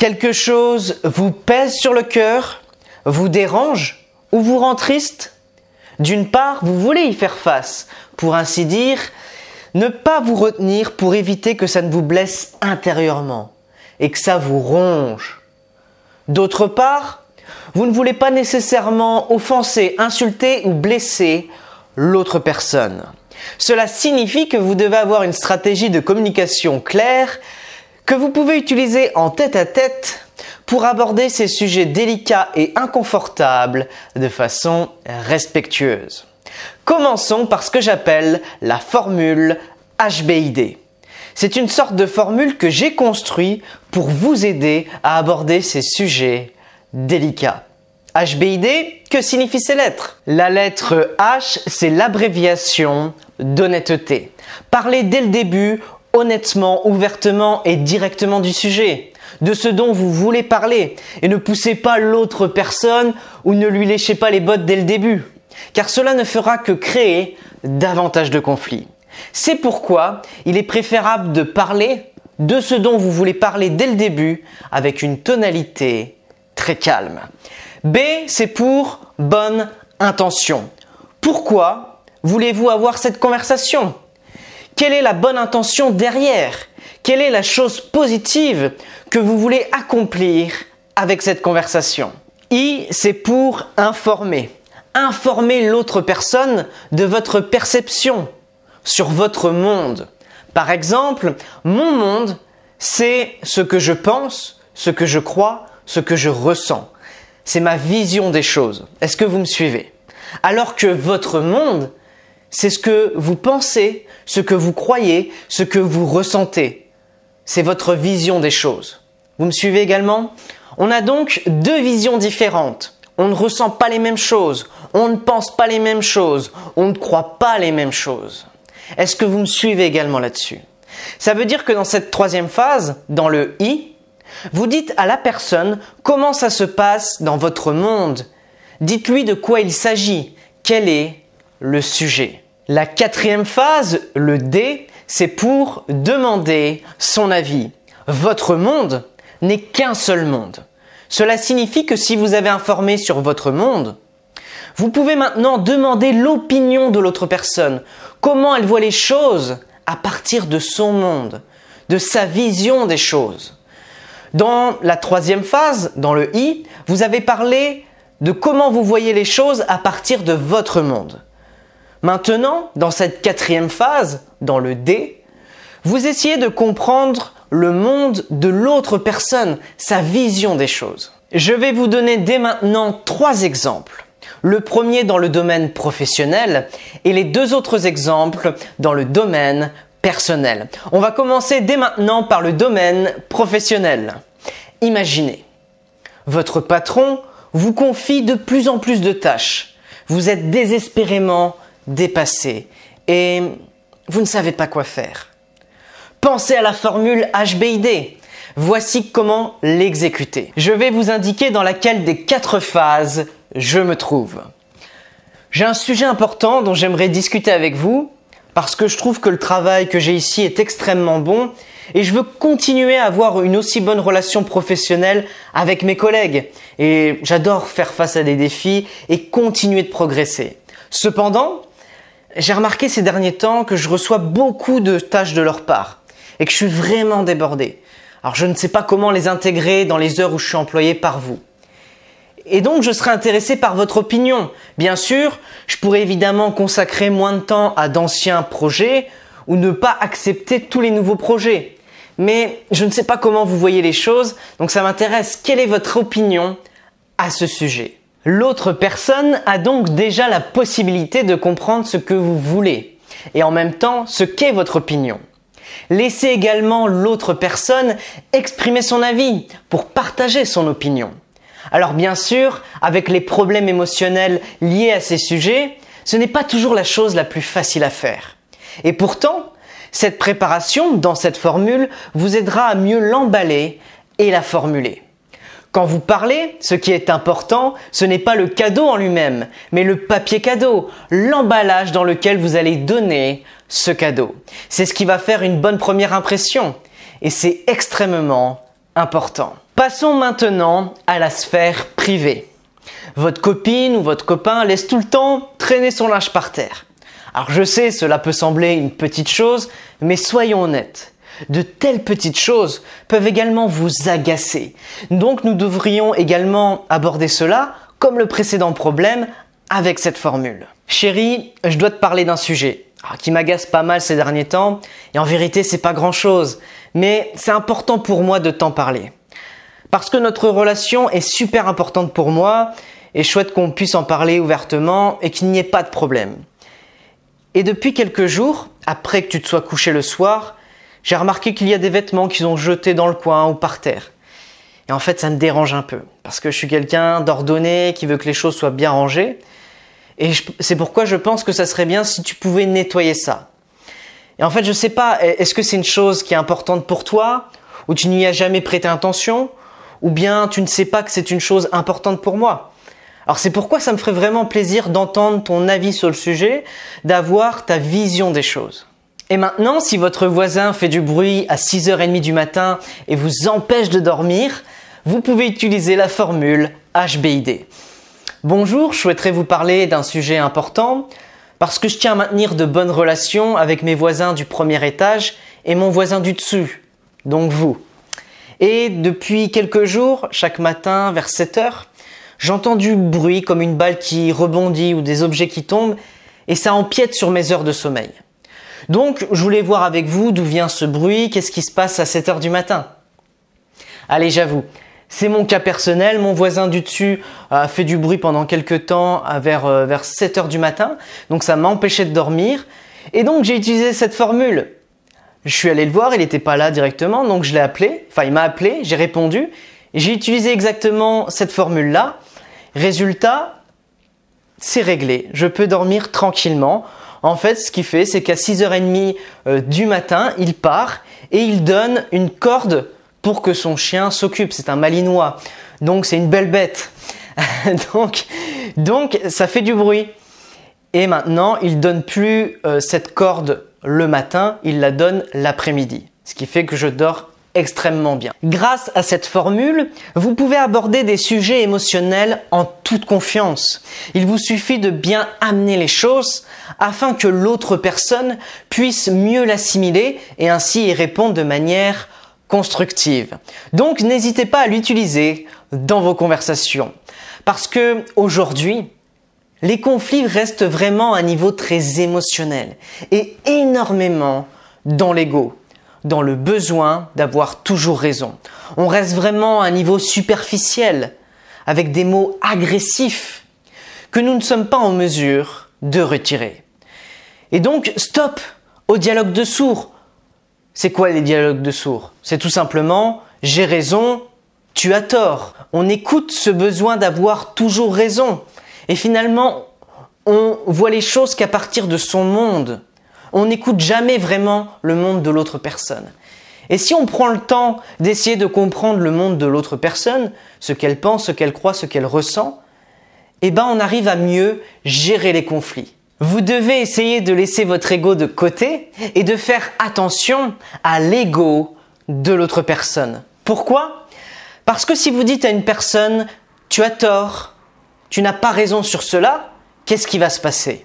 Quelque chose vous pèse sur le cœur, vous dérange ou vous rend triste? D'une part, vous voulez y faire face, pour ainsi dire, ne pas vous retenir pour éviter que ça ne vous blesse intérieurement et que ça vous ronge. D'autre part, vous ne voulez pas nécessairement offenser, insulter ou blesser l'autre personne. Cela signifie que vous devez avoir une stratégie de communication claire que vous pouvez utiliser en tête-à-tête pour aborder ces sujets délicats et inconfortables de façon respectueuse. Commençons par ce que j'appelle la formule HBID. C'est une sorte de formule que j'ai construite pour vous aider à aborder ces sujets délicats. HBID, que signifient ces lettres? La lettre H, c'est l'abréviation d'honnêteté. Parlez dès le début, honnêtement, ouvertement et directement du sujet, de ce dont vous voulez parler, et ne poussez pas l'autre personne ou ne lui léchez pas les bottes dès le début, car cela ne fera que créer davantage de conflits. C'est pourquoi il est préférable de parler de ce dont vous voulez parler dès le début avec une tonalité très calme. B, c'est pour bonne intention. Pourquoi voulez-vous avoir cette conversation? Quelle est la bonne intention derrière? Quelle est la chose positive que vous voulez accomplir avec cette conversation? I, c'est pour informer. Informer l'autre personne de votre perception sur votre monde. Par exemple, mon monde, c'est ce que je pense, ce que je crois, ce que je ressens. C'est ma vision des choses. Est-ce que vous me suivez? Alors que votre monde, c'est ce que vous pensez, ce que vous croyez, ce que vous ressentez. C'est votre vision des choses. Vous me suivez également? On a donc deux visions différentes. On ne ressent pas les mêmes choses, on ne pense pas les mêmes choses, on ne croit pas les mêmes choses. Est-ce que vous me suivez également là-dessus? Ça veut dire que dans cette troisième phase, dans le I, vous dites à la personne comment ça se passe dans votre monde. Dites-lui de quoi il s'agit, quel est le sujet. La quatrième phase, le D, c'est pour demander son avis. Votre monde n'est qu'un seul monde. Cela signifie que si vous avez informé sur votre monde, vous pouvez maintenant demander l'opinion de l'autre personne. Comment elle voit les choses à partir de son monde, de sa vision des choses. Dans la troisième phase, dans le I, vous avez parlé de comment vous voyez les choses à partir de votre monde. Maintenant, dans cette quatrième phase, dans le D, vous essayez de comprendre le monde de l'autre personne, sa vision des choses. Je vais vous donner dès maintenant 3 exemples. Le premier dans le domaine professionnel et les 2 autres exemples dans le domaine personnel. On va commencer dès maintenant par le domaine professionnel. Imaginez, votre patron vous confie de plus en plus de tâches. Vous êtes désespérément dépassé et vous ne savez pas quoi faire. Pensez à la formule HBID. Voici comment l'exécuter. Je vais vous indiquer dans laquelle des 4 phases je me trouve. J'ai un sujet important dont j'aimerais discuter avec vous parce que je trouve que le travail que j'ai ici est extrêmement bon et je veux continuer à avoir une aussi bonne relation professionnelle avec mes collègues. Et j'adore faire face à des défis et continuer de progresser. Cependant, j'ai remarqué ces derniers temps que je reçois beaucoup de tâches de leur part et que je suis vraiment débordé. Alors je ne sais pas comment les intégrer dans les heures où je suis employé par vous. Et donc je serais intéressé par votre opinion. Bien sûr, je pourrais évidemment consacrer moins de temps à d'anciens projets ou ne pas accepter tous les nouveaux projets. Mais je ne sais pas comment vous voyez les choses, donc ça m'intéresse. Quelle est votre opinion à ce sujet? L'autre personne a donc déjà la possibilité de comprendre ce que vous voulez et en même temps ce qu'est votre opinion. Laissez également l'autre personne exprimer son avis pour partager son opinion. Alors bien sûr, avec les problèmes émotionnels liés à ces sujets, ce n'est pas toujours la chose la plus facile à faire. Et pourtant, cette préparation dans cette formule vous aidera à mieux l'emballer et la formuler. Quand vous parlez, ce qui est important, ce n'est pas le cadeau en lui-même, mais le papier cadeau, l'emballage dans lequel vous allez donner ce cadeau. C'est ce qui va faire une bonne première impression et c'est extrêmement important. Passons maintenant à la sphère privée. Votre copine ou votre copain laisse tout le temps traîner son linge par terre. Alors je sais, cela peut sembler une petite chose, mais soyons honnêtes. De telles petites choses peuvent également vous agacer. Donc nous devrions également aborder cela comme le précédent problème avec cette formule. Chérie, je dois te parler d'un sujet qui m'agace pas mal ces derniers temps et en vérité c'est pas grand chose, mais c'est important pour moi de t'en parler. Parce que notre relation est super importante pour moi et je souhaite qu'on puisse en parler ouvertement et qu'il n'y ait pas de problème. Et depuis quelques jours, après que tu te sois couché le soir, j'ai remarqué qu'il y a des vêtements qu'ils ont jetés dans le coin ou par terre. Et en fait, ça me dérange un peu parce que je suis quelqu'un d'ordonné qui veut que les choses soient bien rangées. Et c'est pourquoi je pense que ça serait bien si tu pouvais nettoyer ça. Et en fait, je sais pas, est-ce que c'est une chose qui est importante pour toi ou tu n'y as jamais prêté attention ou bien tu ne sais pas que c'est une chose importante pour moi. Alors c'est pourquoi ça me ferait vraiment plaisir d'entendre ton avis sur le sujet, d'avoir ta vision des choses. Et maintenant, si votre voisin fait du bruit à 6h30 du matin et vous empêche de dormir, vous pouvez utiliser la formule HBID. Bonjour, je souhaiterais vous parler d'un sujet important parce que je tiens à maintenir de bonnes relations avec mes voisins du premier étage et mon voisin du dessus, donc vous. Et depuis quelques jours, chaque matin vers 7h, j'entends du bruit comme une balle qui rebondit ou des objets qui tombent et ça empiète sur mes heures de sommeil. Donc, je voulais voir avec vous d'où vient ce bruit, qu'est-ce qui se passe à 7h du matin. Allez, j'avoue, c'est mon cas personnel, mon voisin du dessus a fait du bruit pendant quelques temps vers 7h du matin, donc ça m'a empêché de dormir et donc j'ai utilisé cette formule. Je suis allé le voir, il n'était pas là directement, donc je l'ai appelé, enfin il m'a appelé, j'ai répondu et j'ai utilisé exactement cette formule-là. Résultat, c'est réglé, je peux dormir tranquillement. En fait, ce qu'il fait, c'est qu'à 6h30 du matin, il part et il donne une corde pour que son chien s'occupe. C'est un malinois, donc c'est une belle bête. donc ça fait du bruit. Et maintenant, il donne plus cette corde le matin, il la donne l'après-midi. Ce qui fait que je dors extrêmement bien. Grâce à cette formule, vous pouvez aborder des sujets émotionnels en toute confiance. Il vous suffit de bien amener les choses afin que l'autre personne puisse mieux l'assimiler et ainsi y répondre de manière constructive. Donc n'hésitez pas à l'utiliser dans vos conversations. Parce que aujourd'hui, les conflits restent vraiment à un niveau très émotionnel et énormément dans l'ego, dans le besoin d'avoir toujours raison. On reste vraiment à un niveau superficiel, avec des mots agressifs que nous ne sommes pas en mesure de retirer. Et donc, stop au dialogue de sourds. C'est quoi les dialogues de sourds? C'est tout simplement « j'ai raison, tu as tort ». On écoute ce besoin d'avoir toujours raison. Et finalement, on voit les choses qu'à partir de son monde. On n'écoute jamais vraiment le monde de l'autre personne. Et si on prend le temps d'essayer de comprendre le monde de l'autre personne, ce qu'elle pense, ce qu'elle croit, ce qu'elle ressent, eh ben on arrive à mieux gérer les conflits. Vous devez essayer de laisser votre ego de côté et de faire attention à l'ego de l'autre personne. Pourquoi? Parce que si vous dites à une personne « tu as tort, tu n'as pas raison sur cela », qu'est-ce qui va se passer?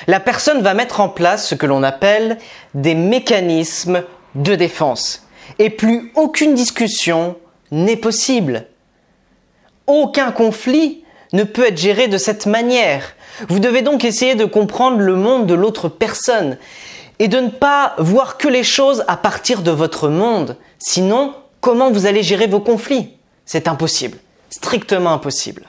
La personne va mettre en place ce que l'on appelle des mécanismes de défense. Et plus aucune discussion n'est possible. Aucun conflit ne peut être géré de cette manière. Vous devez donc essayer de comprendre le monde de l'autre personne et de ne pas voir que les choses à partir de votre monde. Sinon, comment vous allez gérer vos conflits? C'est impossible. Strictement impossible.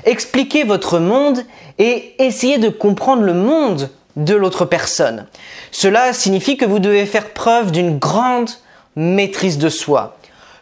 Expliquez votre monde et essayez de comprendre le monde de l'autre personne. Cela signifie que vous devez faire preuve d'une grande maîtrise de soi.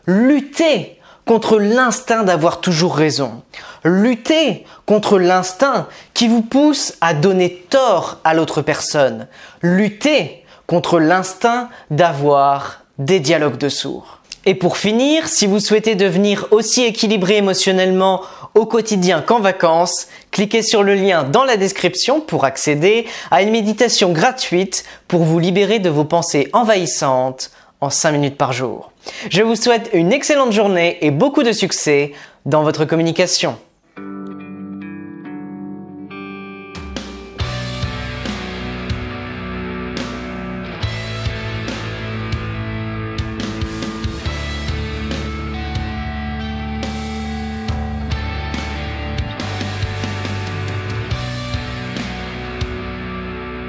Luttez contre l'instinct d'avoir toujours raison. Luttez contre l'instinct qui vous pousse à donner tort à l'autre personne. Luttez contre l'instinct d'avoir des dialogues de sourds. Et pour finir, si vous souhaitez devenir aussi équilibré émotionnellement au quotidien qu'en vacances, cliquez sur le lien dans la description pour accéder à une méditation gratuite pour vous libérer de vos pensées envahissantes en 5 minutes par jour. Je vous souhaite une excellente journée et beaucoup de succès dans votre communication.